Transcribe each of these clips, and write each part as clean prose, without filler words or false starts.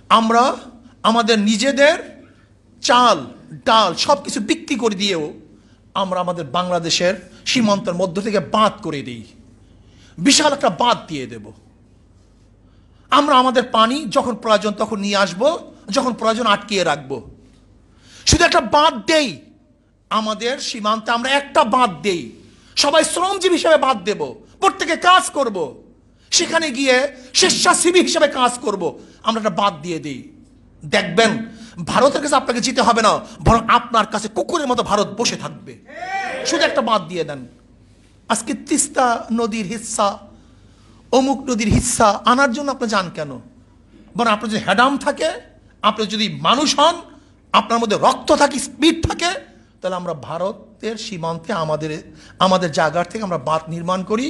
আমরা আমাদের নিজেদের চাল ডাল সব কিছু বিক্রি করে দিয়েও আমরা আমাদের বাংলাদেশের সীমান্তের মধ্য থেকে বাঁধ করে দিই, বিশাল একটা বাঁধ দিয়ে দেব। আমরা আমাদের পানি যখন প্রয়োজন তখন নিয়ে আসব, যখন প্রয়োজন আটকিয়ে রাখব। শুধু একটা বাঁধ দেই, আমাদের সীমান্তে আমরা একটা বাঁধ দেই, সবাই শ্রমজীবী হিসেবে বাঁধ দেব, প্রত্যেকে কাজ করব, সেখানে গিয়ে স্বেচ্ছাসেবী হিসেবে কাজ করব, আমরা একটা বাঁধ দিয়ে দিই। দেখবেন ভারতের কাছে আপনাকে যেতে হবে না, বরং আপনার কাছে কুকুরের মতো ভারত বসে থাকবে। শুধু একটা বাঁধ দিয়ে দেন। আজকে তিস্তা নদীর হিস্সা, অমুক নদীর হিস্সা আনার জন্য আপনি যান কেন? বরং আপনার যদি হ্যাডাম থাকে, আপনি যদি মানুষ হন, আপনার মধ্যে রক্ত থাকে, স্পিড থাকে, তাহলে আমরা ভারতের সীমান্তে আমাদের জায়গার থেকে আমরা বাঁধ নির্মাণ করি।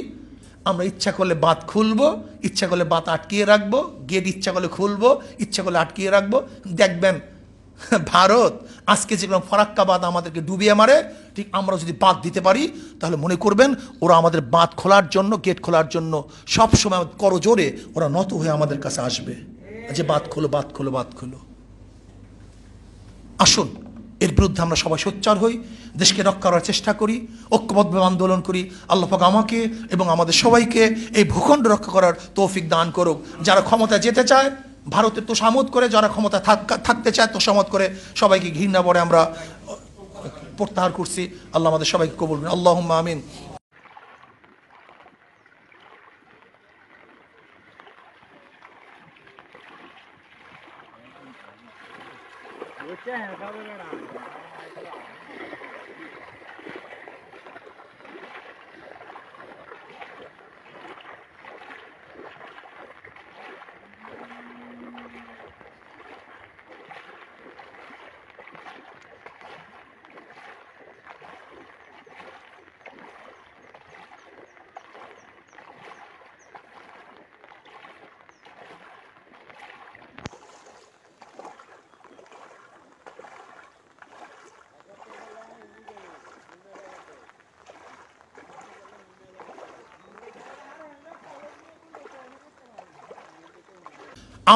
আমরা ইচ্ছা করলে বাঁধ খুলবো, ইচ্ছা করলে বাঁধ আটকিয়ে রাখবো, গেট ইচ্ছা করলে খুলবো, ইচ্ছা করলে আটকিয়ে রাখবো। দেখবেন ভারত আজকে যেরকম ফারাক্কা বাঁধ আমাদেরকে ডুবিয়ে মারে, ঠিক আমরা যদি বাঁধ দিতে পারি তাহলে মনে করবেন ওরা আমাদের বাঁধ খোলার জন্য, গেট খোলার জন্য সবসময় করজোরে ওরা নত হয়ে আমাদের কাছে আসবে যে বাঁধ খোলো, বাঁধ খোলো, বাঁধ খোলো। আসুন এর বিরুদ্ধে আমরা সবাই সোচ্চার হই, দেশকে রক্ষা করার চেষ্টা করি, ঐক্যবদ্ধভাবে আন্দোলন করি। আল্লাহ পাক আমাকে এবং আমাদের সবাইকে এই ভূখণ্ড রক্ষা করার তৌফিক দান করুক। যারা ক্ষমতায় যেতে চায় ভারতের তোষামত করে, যারা ক্ষমতায় থাকতে চায় তোষামত করে, সবাইকে ঘৃণা করে আমরা প্রত্যাহার করছি। আল্লাহ আমাদের সবাইকে কবুল করুন। আল্লাহুম্মা আমিন।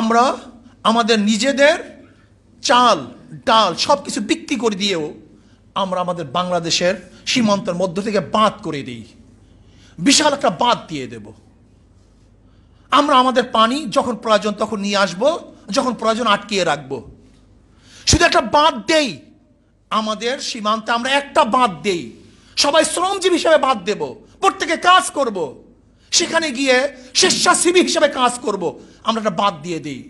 আমরা আমাদের নিজেদের চাল ডাল সব কিছু বিক্রি করে দিয়েও আমরা আমাদের বাংলাদেশের সীমান্তের মধ্য থেকে বাঁধ করে দিই, বিশাল একটা বাঁধ দিয়ে দেব। আমরা আমাদের পানি যখন প্রয়োজন তখন নিয়ে আসব, যখন প্রয়োজন আটকিয়ে রাখব। শুধু একটা বাঁধ দেই, আমাদের সীমান্তে আমরা একটা বাঁধ দেই, সবাই শ্রমজীবী হিসেবে বাঁধ দেব, প্রত্যেকে কাজ করব, সেখানে গিয়ে স্বেচ্ছাসেবী হিসেবে কাজ করব, আমরা একটা বাঁধ দিয়ে দিই।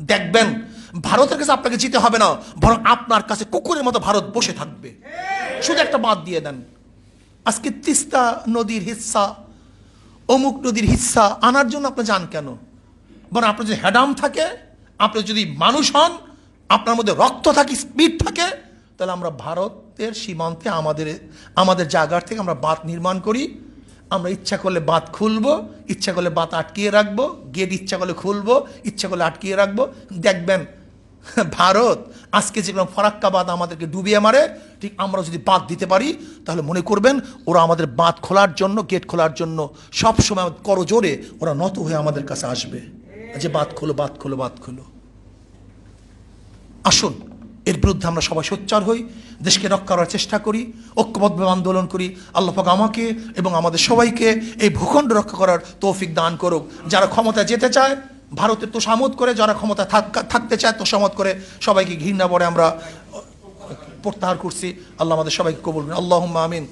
দেখবেন ভারতের কাছে আপনাকে যেতে হবে না, বরং আপনার কাছে কুকুরের মতো ভারত বসে থাকবে। শুধু একটা বাঁধ দিয়ে দেন। আজকে তিস্তা নদীর হিস্সা, অমুক নদীর হিস্সা আনার জন্য আপনি যান কেন? বরং আপনার যদি হ্যাডাম থাকে, আপনি যদি মানুষ হন, আপনার মধ্যে রক্ত থাকে, স্পিড থাকে, তাহলে আমরা ভারতের সীমান্তে আমাদের জায়গার থেকে আমরা বাঁধ নির্মাণ করি। আমরা ইচ্ছা করলে বাঁধ খুলবো, ইচ্ছা করলে বাঁধ আটকিয়ে রাখবো, গেট ইচ্ছা করলে খুলবো, ইচ্ছা করলে আটকিয়ে রাখবো। দেখবেন ভারত আজকে যেরকম ফারাক্কা বাঁধ আমাদেরকে ডুবিয়ে মারে, ঠিক আমরা যদি বাঁধ দিতে পারি তাহলে মনে করবেন ওরা আমাদের বাঁধ খোলার জন্য, গেট খোলার জন্য সবসময় করজোরে ওরা নত হয়ে আমাদের কাছে আসবে যে বাঁধ খোলো, বাঁধ খোলো, বাঁধ খোলো। আসুন এর বিরুদ্ধে আমরা সবাই সোচ্চার হই, দেশকে রক্ষা করার চেষ্টা করি, ঐক্যবদ্ধভাবে আন্দোলন করি। আল্লাহ পাক আমাকে এবং আমাদের সবাইকে এই ভূখণ্ড রক্ষা করার তৌফিক দান করুক। যারা ক্ষমতায় যেতে চায় ভারতের তোষামত করে, যারা ক্ষমতায় থাকতে চায় তোষামত করে, সবাইকে ঘৃণা করে আমরা প্রত্যাহার করছি। আল্লাহ আমাদের সবাইকে কবুল করুন। আল্লাহুম্মা আমিন।